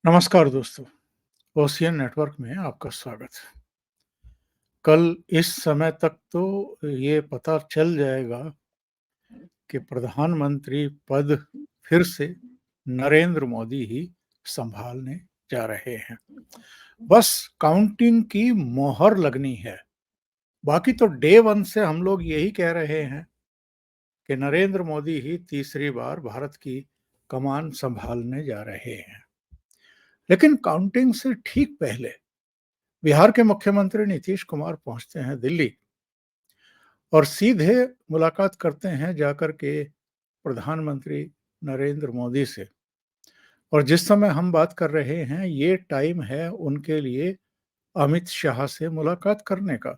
नमस्कार दोस्तों, ocean network में आपका स्वागत है। कल इस समय तक तो ये पता चल जाएगा कि प्रधानमंत्री पद फिर से नरेंद्र मोदी ही संभालने जा रहे हैं। बस काउंटिंग की मोहर लगनी है। बाकी तो डे वन से हम लोग यही कह रहे हैं कि नरेंद्र मोदी ही तीसरी बार भारत की कमान संभालने जा रहे हैं। लेकिन काउंटिंग से ठीक पहले बिहार के मुख्यमंत्री नीतीश कुमार पहुंचते हैं दिल्ली और सीधे मुलाकात करते हैं जाकर के प्रधानमंत्री नरेंद्र मोदी से। और जिस समय हम बात कर रहे हैं ये टाइम है उनके लिए अमित शाह से मुलाकात करने का।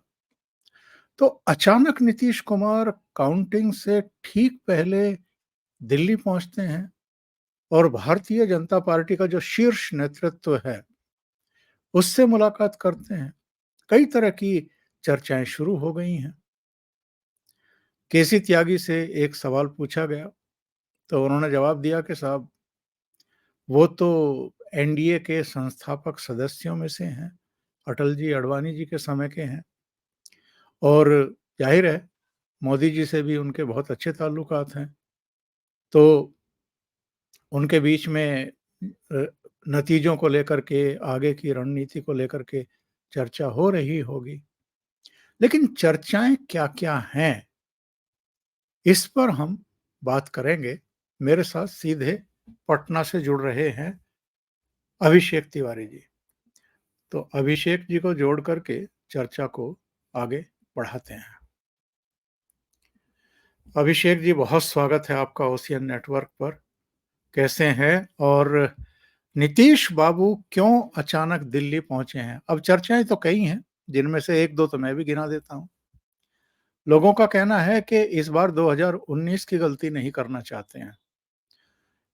तो अचानक नीतीश कुमार काउंटिंग से ठीक पहले दिल्ली पहुंचते हैं और भारतीय जनता पार्टी का जो शीर्ष नेतृत्व है उससे मुलाकात करते हैं। कई तरह की चर्चाएं शुरू हो गई हैं। केसी त्यागी से एक सवाल पूछा गया तो उन्होंने जवाब दिया कि साहब वो तो एनडीए के संस्थापक सदस्यों में से हैं, अटल जी अडवाणी जी के समय के हैं और जाहिर है मोदी जी से भी उनके बहुत अच्छे ताल्लुकात हैं। तो उनके बीच में नतीजों को लेकर के, आगे की रणनीति को लेकर के चर्चा हो रही होगी। लेकिन चर्चाएं क्या-क्या हैं, इस पर हम बात करेंगे। मेरे साथ सीधे पटना से जुड़ रहे हैं अभिषेक तिवारी जी। तो अभिषेक जी को जोड़ करके चर्चा को आगे बढ़ाते हैं। अभिषेक जी, बहुत स्वागत है आपका ओशियन नेटवर्क पर। कैसे हैं? और नीतीश बाबू क्यों अचानक दिल्ली पहुंचे हैं? अब चर्चाएं तो कई हैं, जिनमें से एक दो तो मैं भी गिना देता हूं। लोगों का कहना है कि इस बार 2019 की गलती नहीं करना चाहते हैं।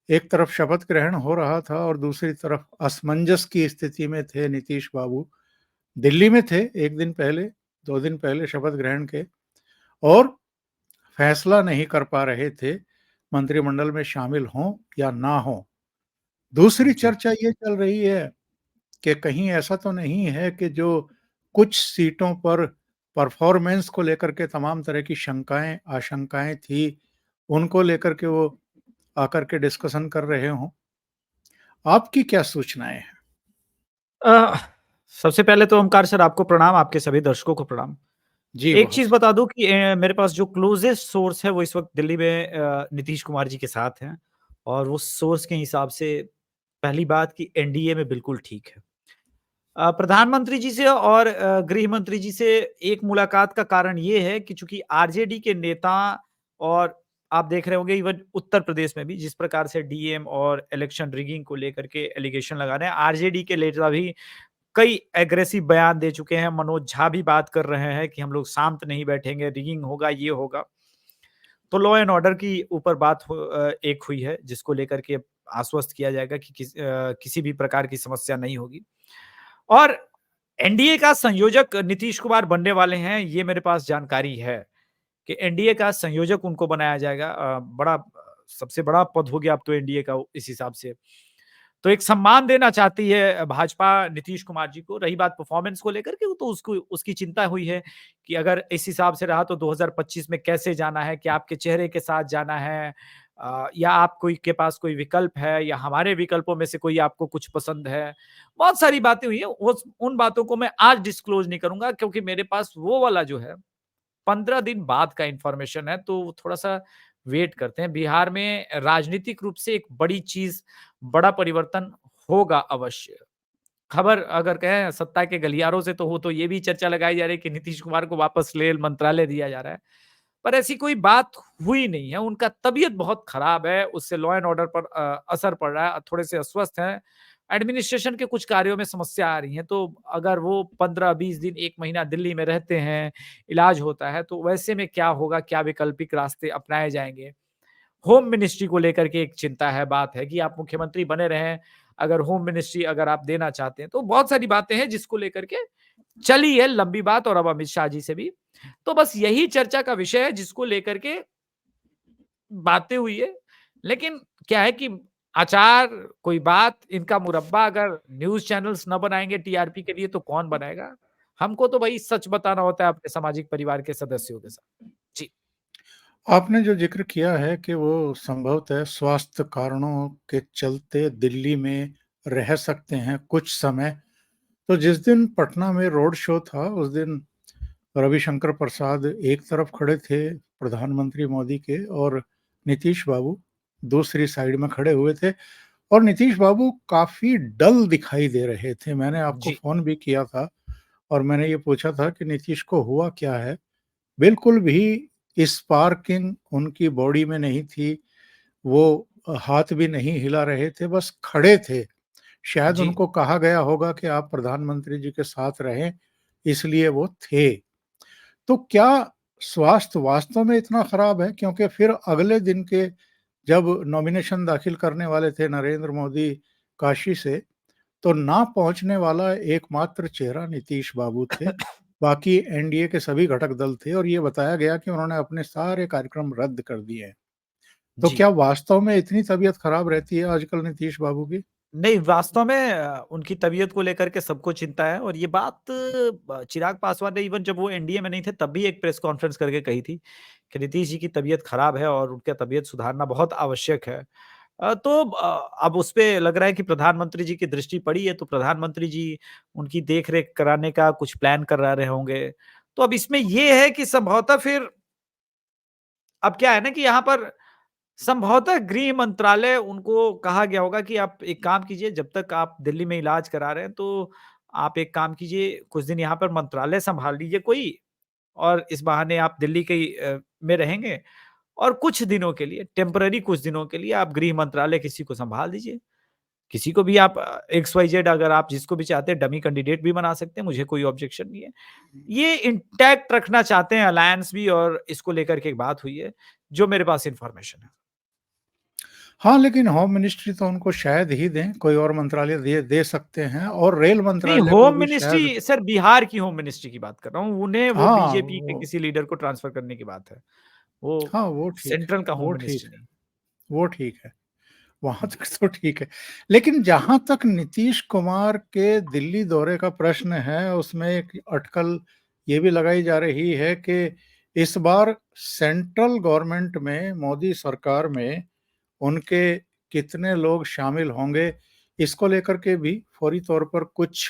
एक तरफ शपथ ग्रहण हो रहा था और दूसरी तरफ असमंजस की स्थिति में थे नीतीश बाबू। दिल्ली में थे 1 दिन पहले, 2 दिन पहले शपथ ग्रहण के, और फैसला नहीं कर पा रहे थे मंत्रिमंडल में शामिल हों या ना हों। दूसरी जी। चर्चा ये चल रही है कि कहीं ऐसा तो नहीं है कि जो कुछ सीटों पर परफॉर्मेंस को लेकर के तमाम तरह की शंकाएं, आशंकाएं थी, उनको लेकर के वो आकर के डिस्कशन कर रहे हों। आपकी क्या सूचनाएं हैं? अ, सबसे पहले तो ओमकार सर आपको प्रणाम, आपके सभी दर्शकों को प्रणाम। जी, एक बहुत चीज़ स बता दूँ कि मेरे पास जो क्लोज़ेस्ट सोर्स है वो इस वक़्त दिल्ली में नीतीश कुमार जी के साथ हैं और वो सोर्स के हिसाब से पहली बात कि एनडीए में बिल्कुल ठीक है। प्रधानमंत्री जी से और गृह मंत्री जी से एक मुलाकात का कारण ये है कि चूँकि आरजेडी के नेता और आप देख रहे होंगे इवन उत्तर प्रदेश में भी जिस प्रकार से डीएम और इलेक्शन रिगिंग को लेकर के एलिगेशन लगा रहे हैं, आरजेडी के नेता भी कई एग्रेसिव बयान दे चुके हैं। मनोज झा भी बात कर रहे हैं कि हम लोग शांत नहीं बैठेंगे, रिगिंग होगा, ये होगा। तो लॉ एंड ऑर्डर की ऊपर बात एक हुई है जिसको लेकर के आश्वस्त किया जाएगा कि किसी भी प्रकार की समस्या नहीं होगी। और एनडीए का संयोजक नीतीश कुमार बनने वाले हैं, ये मेरे पास जानकारी है कि एनडीए का संयोजक उनको बनाया जाएगा। सबसे बड़ा पद हो गया अब तो एनडीए का इस हिसाब से। तो एक सम्मान देना चाहती है भाजपा नीतीश कुमार जी को। रही बात परफॉर्मेंस को लेकर के, वो तो उसको उसकी चिंता हुई है कि अगर इस हिसाब से रहा तो 2025 में कैसे जाना है, क्या आपके चेहरे के साथ जाना है, या आप कोई के पास कोई विकल्प है या हमारे विकल्पों में से कोई आपको कुछ पसंद है। बहुत सारी बातें हुई हैं, उन बातों को मैं आज डिस्क्लोज नहीं करूंगा क्योंकि मेरे पास वो वाला जो है 15 दिन बाद का इंफॉर्मेशन है, तो थोड़ा-सा वेट करते हैं। बिहार में राजनीतिक रूप से एक बड़ी चीज़, बड़ा परिवर्तन होगा अवश्य। खबर अगर कहें सत्ता के गलियारों से तो वो तो ये भी चर्चा लगाई जा रही है कि नीतीश कुमार को वापस ले मंत्रालय दिया जा रहा है। पर ऐसी कोई बात हुई नहीं है, उनका तबीयत बहुत खराब है, उससे लॉ एंड ऑर्डर पर असर पड़ रहा है, थोड़े से अस्वस्थ हैं। एडमिनिस्ट्रेशन के कुछ कार्यों में समस्या आ रही है, तो अगर वो 15-20 दिन, 1 महीना दिल्ली में रहते हैं, इलाज होता है, तो वैसे में क्या होगा, क्या वैकल्पिक रास्ते अपनाए जाएँगे? होम मिनिस्ट्री को लेकर के एक चिंता है, बात है कि आप मुख्यमंत्री बने रहें, अगर होम मिनिस्ट्री अगर आप देना चाहते हैं, तो बहुत सारी बातें हैं जिसको लेकर के चली है लंबी बात और अब अमित शाह जी से भी। तो बस यही चर्चा का विषय है जिसको लेकर के बातें हुई है। लेकिन क्या है कि अचार, कोई बात, इनका मुरब्बा अगर न्यूज़ चैनल्स ना बनाएँगे टीआरपी के लिए तो कौन बनाएगा? हमको तो भई सच बताना होता है अपने सामाजिक परिवार के सदस्यों के साथ। जी, आपने जो ज़िक्र किया है कि वो संभवतः स्वास्थ्य कारणों के चलते दिल्ली में रह सकते हैं कुछ समय, तो जिस दिन पटना में रोड शो था, उस दिन रविशंकर प्रसाद एक तरफ खड़े थे प्रधानमंत्री मोदी के और नीतीश बाबू दूसरी साइड में खड़े हुए थे और नीतीश बाबू काफ़ी डल दिखाई दे रहे थे। मैंने आपको जी, फ़ोन भी किया था और मैंने ये पूछा था कि नीतीश को हुआ क्या है? बिल्कुल भी स्पार्किंग उनकी बॉडी में नहीं थी, वो हाथ भी नहीं हिला रहे थे, बस खड़े थे। शायद जी, उनको कहा गया होगा कि आप प्रधानमंत्री जी के साथ रहें, इसलिए वो थे। तो क्या स्वास्थ्य वास्तव में इतना खराब है? क्योंकि फिर अगले दिन के जब नॉमिनेशन दाखिल करने वाले थे नरेंद्र मोदी काशी से, तो ना पहुँचने वाला एकमात्र चेहरा नीतीश बाबू थे। बाकी एनडीए के सभी घटक दल थे और ये बताया गया कि उन्होंने अपने सारे कार्यक्रम रद्द कर दिए हैं। तो जी। क्या वास्तव में इतनी तबीयत खराब रहती है आजकल नीतीश बाबू की? नहीं, वास्तव में उनकी तबीयत को लेकर के सबको चिंता है और ये बात चिराग पासवान ने इवन जब वो एनडीए में नहीं थे तब भी एक प्रेस कॉन्फ्रेंस करके कही थी कि नीतीश जी की तबीयत खराब है और उनका तबीयत सुधारना बहुत आवश्यक है। तो अब उसपे लग रहा है कि प्रधानमंत्री जी की दृष्टि पड़ी है तो प्रधानमंत्री जी उनकी देख-रेख कराने का कुछ प्लान करा रहे होंगे। तो अब इसमें ये है कि संभवतः फिर अब क्या है ना कि यहाँ पर संभवतः गृह मंत्रालय उनको कहा गया होगा कि आप एक काम कीजिए जब तक आप दिल्ली में इलाज करा रहे हैं तो आप एक काम कीजिए कुछ दिन यहाँ पर मंत्रालय संभाल लीजिए कोई और इस बहाने आप दिल्ली के में रहेंगे और कुछ दिनों के लिए टेम्पररी कुछ दिनों के लिए आप गृह मंत्रालय किसी को संभाल दीजिए। किसी को भी आप एक्स वाई जेड अगर आप जिसको भी चाहते हैं डमी कैंडिडेट भी बना सकते हैं, मुझे कोई ऑब्जेक्शन नहीं है। ये इंटैक्ट रखना चाहते हैं अलायंस भी और इसको लेकर के एक बात हुई है, जो मेरे पास इन्फॉर्मेशन है। हाँ, लेकिन होम मिनिस्ट्री तो उनको शायद ही दें, कोई और मंत्रालय दे दे सकते हैं और रेल नहीं, मंत्रालय को होम भी शायद। मिनिस्ट्री सर बिहार की होम मिनिस्ट्री की बात कर रहा हूँ। उन्हें वो हाँ, बीजेपी के किसी लीडर को ट्रांसफर करने की बात है। वो हाँ, वो ठीक है, सेंट्रल का होम वो ठीक मिनिस्ट्री है, नहीं। वो ठीक है। वहाँ जी। तक तो ठीक है। लेकिन जहाँ तक नीतीश कुमार के दिल्ली दौरे का प्रश्न है, उसमें एक अटकल ये भी लगाई जा रही है कि इस बार सेंट्रल गवर्नमेंट में, मोदी सरकार में उनके कितने लोग शामिल होंगे, इसको लेकर के भी फौरी तौर पर कुछ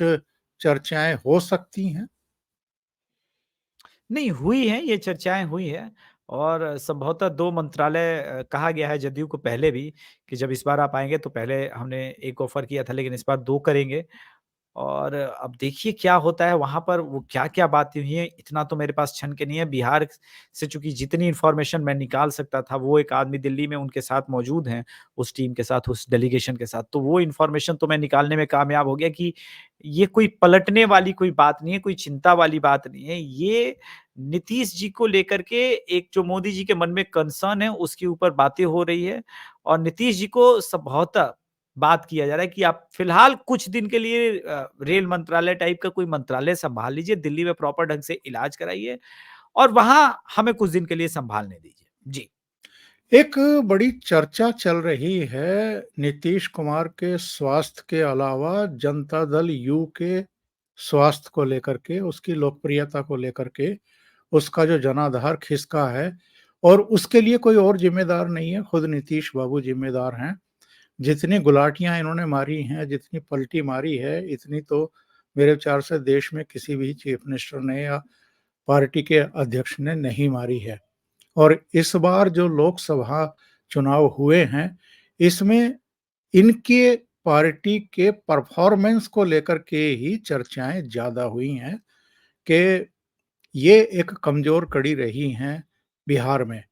चर्चाएँ हो सकती हैं। नहीं, हुई है, ये चर्चाएँ हुई हैं और संभवतः 2 मंत्रालय कहा गया है जदयू को पहले भी कि जब इस बार आप आएँगे तो पहले हमने 1 ऑफ़र किया था लेकिन इस बार 2 करेंगे। और अब देखिए क्या होता है वहाँ पर वो क्या-क्या बातें हुई हैं, इतना तो मेरे पास छन के नहीं है। बिहार से चूँकि जितनी इन्फॉर्मेशन मैं निकाल सकता था, वो एक आदमी दिल्ली में उनके साथ मौजूद हैं, उस टीम के साथ, उस डेलीगेशन के साथ। तो वो इन्फॉर्मेशन तो मैं निकालने में कामयाब हो गया कि ये कोई पलटने वाली कोई बात नहीं है, कोई चिंता वाली बात नहीं है। ये नीतीश जी को लेकर के एक जो मोदी जी के मन में कंसर्न है, उसके ऊपर बातें हो रही है और नीतीश जी को संभवतः बात किया जा रहा है कि आप फिलहाल कुछ दिन के लिए रेल मंत्रालय टाइप का कोई मंत्रालय सँभाल लीजिए, दिल्ली में प्रॉपर ढंग से इलाज कराइए और वहाँ हमें कुछ दिन के लिए सँभालने दीजिए। जी। एक बड़ी चर्चा चल रही है नीतीश कुमार के स्वास्थ्य के अलावा जनता दल यू के स्वास्थ्य को लेकर के, उसकी लोकप्रियता को लेकर के, उसका जो जनाधार खिसका है और उसके लिए कोई और ज़िम्मेदार नहीं है, खुद नीतीश बाबू ज़िम्मेदार हैं। जितनी गुलाटियाँ इन्होंने मारी हैं, जितनी पलटी मारी है, इतनी तो मेरे विचार से देश में किसी भी चीफ मिनिस्टर ने या पार्टी के अध्यक्ष ने नहीं मारी है। और इस बार जो लोकसभा चुनाव हुए हैं, इसमें इनके पार्टी के परफॉर्मेंस को लेकर के ही चर्चाएँ ज़्यादा हुई हैं कि ये एक कमज़ोर कड़ी रही हैं बिहार में।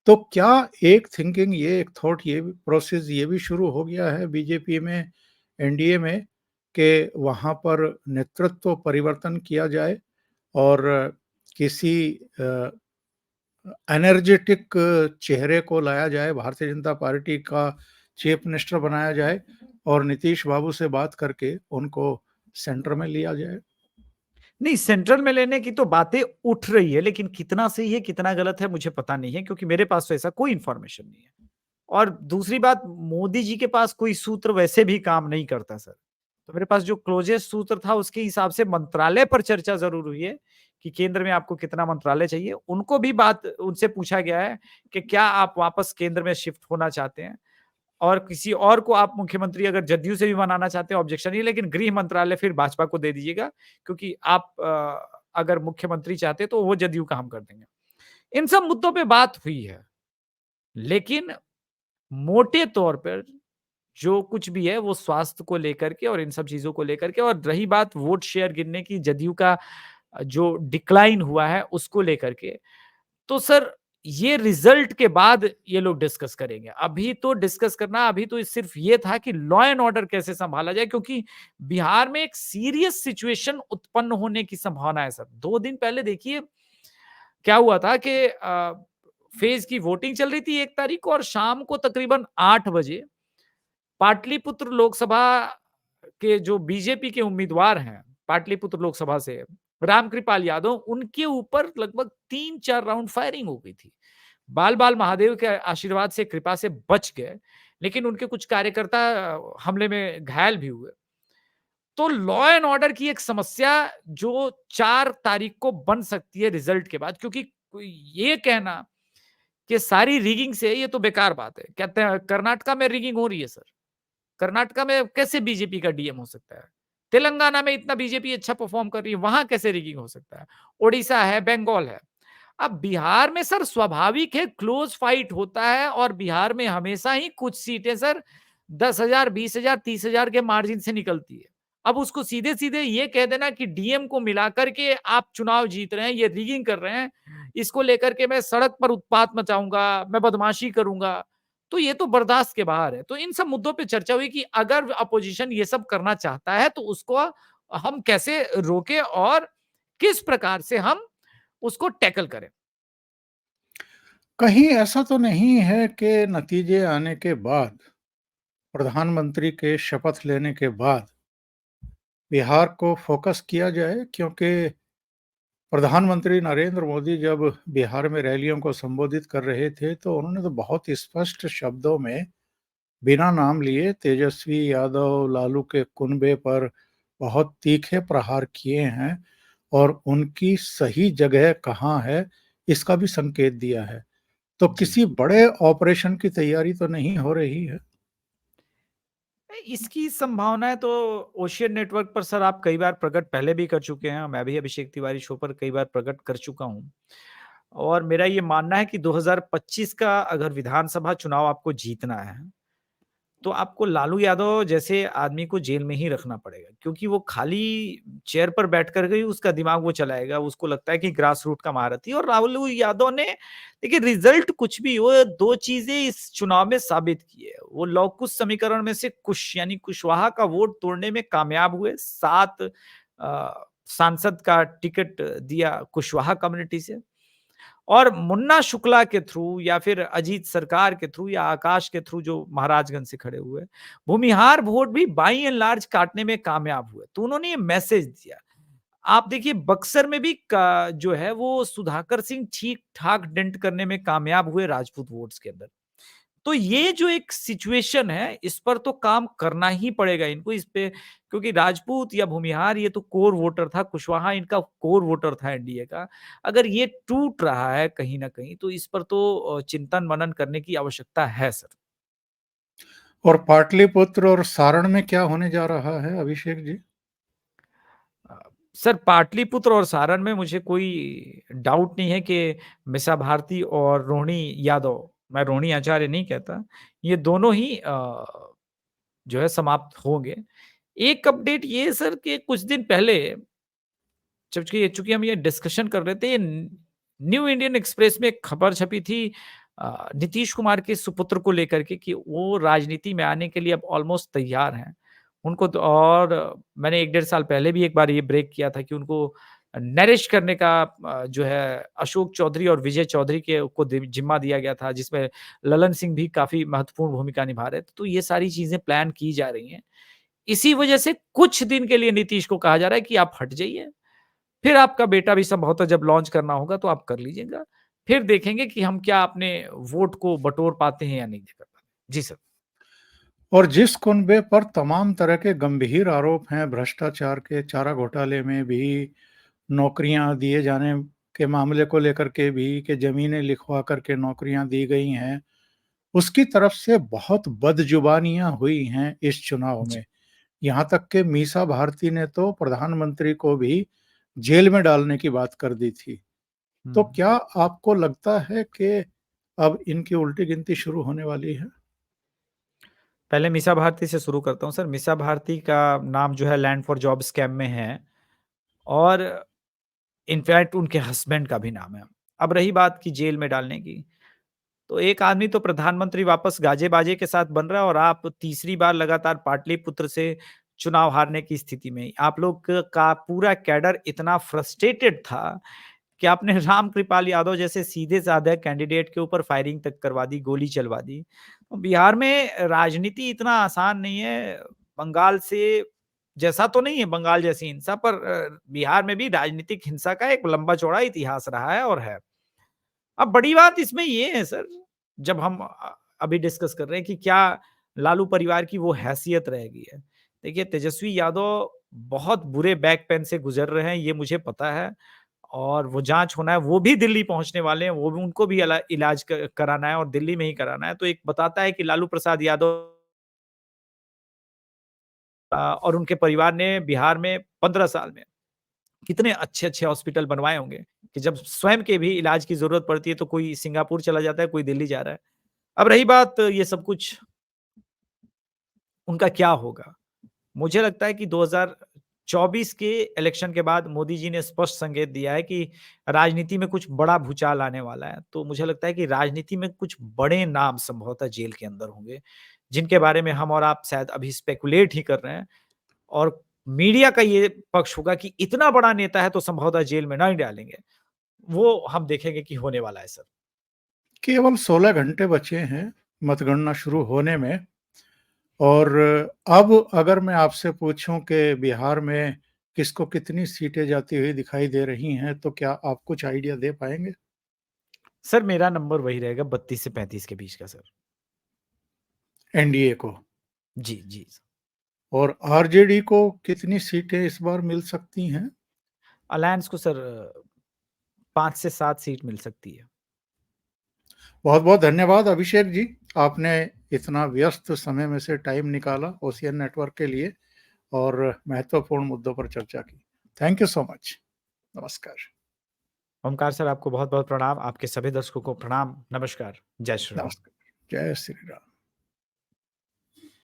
तो क्या एक थिंकिंग ये एक थॉट ये भी प्रोसेस ये भी शुरू हो गया है बीजेपी में, एनडीए में कि वहाँ पर नेतृत्व परिवर्तन किया जाए और किसी अ एनर्जेटिक चेहरे को लाया जाए, भारतीय जनता पार्टी का चीफ मिनिस्टर बनाया जाए और नीतीश बाबू से बात करके उनको सेंटर में लिया जाए। नहीं, सेंट्रल में लेने की तो बातें उठ रही है, लेकिन कितना सही है, कितना गलत है, मुझे पता नहीं है क्योंकि मेरे पास तो ऐसा कोई इन्फॉर्मेशन नहीं है। और दूसरी बात, मोदी जी के पास कोई सूत्र वैसे भी काम नहीं करता सर। तो मेरे पास जो क्लोज़ेस्ट सूत्र था उसके हिसाब से मंत्रालय पर चर्चा ज़रूर हुई है कि केंद्र में आपको कितना मंत्रालय चाहिए। उनको भी बात उनसे पूछा गया है कि क्या आप वापस केंद्र में शिफ्ट होना चाहते हैं? और किसी और को आप मुख्यमंत्री अगर जदयू से भी बनाना चाहते हैं, ऑब्जेक्शन नहीं है, लेकिन गृह मंत्रालय फिर भाजपा को दे दीजिएगा, क्योंकि आप अगर मुख्यमंत्री चाहते हैं तो वो जदयू का हम कर देंगे। इन सब मुद्दों पे बात हुई है, लेकिन मोटे तौर पर जो कुछ भी है वो स्वास्थ्य को लेकर के और इन सब चीज़ों को लेकर के, और रही बात वोट शेयर गिनने की, जदयू का जो डिक्लाइन हुआ है उसको लेकर के, तो सर ये रिजल्ट के बाद ये लोग डिस्कस करेंगे। अभी तो डिस्कस करना, अभी तो सिर्फ ये था कि लॉ एंड ऑर्डर कैसे संभाला जाए, क्योंकि बिहार में एक सीरियस सिचुएशन उत्पन्न होने की संभावना है सर। 2 दिन पहले देखिए क्या हुआ था कि फेज़ की वोटिंग चल रही थी 1 तारीख को, और शाम को तकरीबन 8 बजे पाटलिपुत्र लोकसभा के जो बीजेपी के उम्मीदवार हैं, पाटलिपुत्र लोकसभा से रामकृपाल यादव, उनके ऊपर लगभग 3-4 राउंड फायरिंग हो गई थी। बाल-बाल महादेव के आशीर्वाद से, कृपा से बच गए, लेकिन उनके कुछ कार्यकर्ता हमले में घायल भी हुए। तो लॉ एंड ऑर्डर की एक समस्या जो 4 तारीख को बन सकती है रिजल्ट के बाद, क्योंकि ये कहना कि सारी रिगिंग से, ये तो बेकार बात है। कहते हैं कर्नाटका में रिगिंग हो रही है सर। कर्नाटका में कैसे बीजेपी का डीएम हो सकता है? तेलंगाना में इतना बीजेपी अच्छा परफॉर्म कर रही है, वहां कैसे रिगिंग हो सकता है? ओडिशा है, बंगाल है। अब बिहार में सर स्वाभाविक है क्लोज फाइट होता है, और बिहार में हमेशा ही कुछ सीटें सर 10,000, 20,000, 30,000 के मार्जिन से निकलती है। अब उसको सीधे-सीधे ये कह देना कि डीएम को मिलाकर के आप चुनाव जीत रहे हैं, ये रिगिंग कर रहे हैं, इसको लेकर के मैं सड़क पर उत्पात मचाऊँगा, मैं बदमाशी करूँगा, तो ये तो बर्दाश्त के बाहर है। तो इन सब मुद्दों पे चर्चा हुई कि अगर अपोजिशन ये सब करना चाहता है तो उसको हम कैसे रोकें और किस प्रकार से हम उसको टैकल करें। कहीं ऐसा तो नहीं है कि नतीजे आने के बाद, प्रधानमंत्री के शपथ लेने के बाद बिहार को फोकस किया जाए? क्योंकि प्रधानमंत्री नरेंद्र मोदी जब बिहार में रैलियों को संबोधित कर रहे थे, तो उन्होंने तो बहुत स्पष्ट शब्दों में, बिना नाम लिए, तेजस्वी यादव, लालू के कुनबे पर बहुत तीखे प्रहार किए हैं और उनकी सही जगह कहाँ है, इसका भी संकेत दिया है। तो जी। किसी बड़े ऑपरेशन की तैयारी तो नहीं हो रही है? इसकी संभावनाएँ तो ओशियन नेटवर्क पर सर आप कई बार प्रकट पहले भी कर चुके हैं, मैं भी अभिषेक तिवारी शो पर कई बार प्रकट कर चुका हूँ। और मेरा ये मानना है कि 2025 का अगर विधानसभा चुनाव आपको जीतना है, तो आपको लालू यादव जैसे आदमी को जेल में ही रखना पड़ेगा, क्योंकि वो खाली चेयर पर बैठ कर के ही उसका दिमाग वो चलाएगा, उसको लगता है कि ग्रास रूट का महारथी। और लालू यादव ने, देखिए रिजल्ट कुछ भी हो, 2 चीज़ें इस चुनाव में साबित की है। वो लव-कुश समीकरण में से कुश यानी कुशवाहा का वोट तोड़ने में कामयाब हुए। 7 सांसद का टिकट दिया कुशवाहा कम्युनिटी से। और मुन्ना शुक्ला के थ्रू या फिर अजीत सरकार के थ्रू या आकाश के थ्रू जो महाराजगंज से खड़े हुए, भूमिहार वोट भी बाई एंड लार्ज काटने में कामयाब हुए। तो उन्होंने ये मैसेज दिया। आप देखिए बक्सर में भी जो है वो सुधाकर सिंह ठीक-ठाक डेंट करने में कामयाब हुए राजपूत वोट्स के अंदर। तो ये जो एक सिचुएशन है, इस पर तो काम करना ही पड़ेगा इनको, इस पे, क्योंकि राजपूत या भूमिहार ये तो कोर वोटर था, कुशवाहा इनका कोर वोटर था एनडीए का। अगर ये टूट रहा है कहीं न कहीं, तो इस पर तो चिंतन-मनन करने की आवश्यकता है सर। और पाटलिपुत्र और सारण में क्या होने जा रहा है, अभिषेक जी? अ, सर पाटलिपुत्र और सारण में मुझे कोई डाउट नहीं है कि मीसा भारती और रोहिणी यादव, मैं रोहिणी आचार्य नहीं कहता, ये दोनों ही जो है समाप्त होंगे। एक अपडेट ये है सर कि कुछ दिन पहले चूँकि चूँकि हम ये डिस्कशन कर रहे थे, ये न्यू इंडियन एक्सप्रेस में एक खबर छपी थी नीतीश कुमार के सुपुत्र को लेकर के कि वो राजनीति में आने के लिए अब ऑलमोस्ट तैयार हैं। उनको तो, और मैंने 1 डेढ़ साल पहले भी एक बार ये ब्रेक किया था कि उनको नरिश करने का जो है अशोक चौधरी और विजय चौधरी के को जिम्मा दिया गया था, जिसमें ललन सिंह भी काफ़ी महत्वपूर्ण भूमिका निभा रहे थे। तो ये सारी चीज़ें प्लान की जा रही हैं। इसी वजह से कुछ दिन के लिए नीतीश को कहा जा रहा है कि आप हट जाइए। फिर आपका बेटा भी संभवतः जब लॉन्च करना होगा तो आप कर लीजिएगा। फिर देखेंगे कि हम क्या अपने वोट को बटोर पाते हैं या नहीं कर पाते। जी सर। और जिस कुनबे पर तमाम तरह के गंभीर आरोप हैं, भ्रष्टाचार के, चारा घोटाले में भी, नौकरियां दिए जाने के मामले को लेकर के भी, कि जमीनें लिखवा करके नौकरियां दी गई हैं, उसकी तरफ से बहुत बदजुबानियां हुई हैं इस चुनाव जी। में। यहाँ तक कि मीसा भारती ने तो प्रधानमंत्री को भी जेल में डालने की बात कर दी थी। हुँ। तो क्या आपको लगता है कि अब इनकी उल्टी गिनती शुरू होने वाली है? पहले मीसा भारती से शुरू करता हूँ सर। मीसा भारती का नाम जो है लैंड फॉर जॉब स्कैम में है और इनफैक्ट उनके हस्बैंड का भी नाम है। अब रही बात कि जेल में डालने की, तो एक आदमी तो प्रधानमंत्री वापस गाजे-बाजे के साथ बन रहा है और आप तीसरी बार लगातार पाटलिपुत्र से चुनाव हारने की स्थिति में। आप लोग का पूरा कैडर इतना फ्रस्ट्रेटेड था कि आपने रामकृपाल यादव जैसे सीधे-साधे कैंडिडेट के ऊपर फायरिंग तक करवा दी, गोली चलवा दी। तो बिहार में राजनीति इतना आसान नहीं है, बंगाल से जैसा तो नहीं है बंगाल जैसी हिंसा पर बिहार में भी राजनीतिक हिंसा का एक लंबा-चौड़ा इतिहास रहा है और है। अब बड़ी बात इसमें ये है सर, जब हम अभी डिस्कस कर रहे हैं कि क्या लालू परिवार की वो हैसियत रह गई है। देखिए तेजस्वी यादव बहुत बुरे बैक पेन से गुज़र रहे हैं, ये मुझे पता है और वो जाँच होना है, वो भी दिल्ली पहुँचने वाले हैं, वो भी उनको भी इलाज कराना है और दिल्ली में ही कराना है। तो एक बताता है कि लालू प्रसाद यादव और उनके परिवार ने बिहार में 15 साल में कितने अच्छे-अच्छे हॉस्पिटल बनवाए होंगे, कि जब स्वयं के भी इलाज की ज़रूरत पड़ती है तो कोई सिंगापुर चला जाता है, कोई दिल्ली जा रहा है। अब रही बात ये सब कुछ उनका क्या होगा? मुझे लगता है कि 2024 के इलेक्शन के बाद मोदी जी ने स्पष्ट संकेत दिया है कि राजनीति में कुछ बड़ा भूचाल आने वाला है। तो मुझे लगता है कि राजनीति में कुछ बड़े नाम संभवतः जेल के अंदर होंगे, जिनके बारे में हम और आप शायद अभी स्पेकुलेट ही कर रहे हैं और मीडिया का ये पक्ष होगा कि इतना बड़ा नेता है तो संभवतः जेल में नहीं डालेंगे। वो हम देखेंगे कि होने वाला है सर। केवल 16 घंटे बचे हैं मतगणना शुरू होने में, और अब अगर मैं आपसे पूछूं कि बिहार में किसको कितनी सीटें जाती हुई दिखाई दे रही हैं, तो क्या आप कुछ आइडिया दे पाएंगे? सर मेरा नंबर वही रहेगा 32 से 35 के बीच का सर। एनडीए को। जी, जी। और आरजेडी को कितनी सीटें इस बार मिल सकती हैं? अलायंस को सर 5 से 7 सीट मिल सकती है। बहुत-बहुत धन्यवाद अभिषेक जी। आपने इतना व्यस्त समय में से टाइम निकाला ओशियन नेटवर्क के लिए और महत्वपूर्ण मुद्दों पर चर्चा की। Thank you so much. नमस्कार। ओमकार सर आपको बहुत-बहुत प्रणाम। आपके सभी दर्शकों को प्रणाम। नमस्कार। जय श्री राम। नमस्कार। जय श्री राम।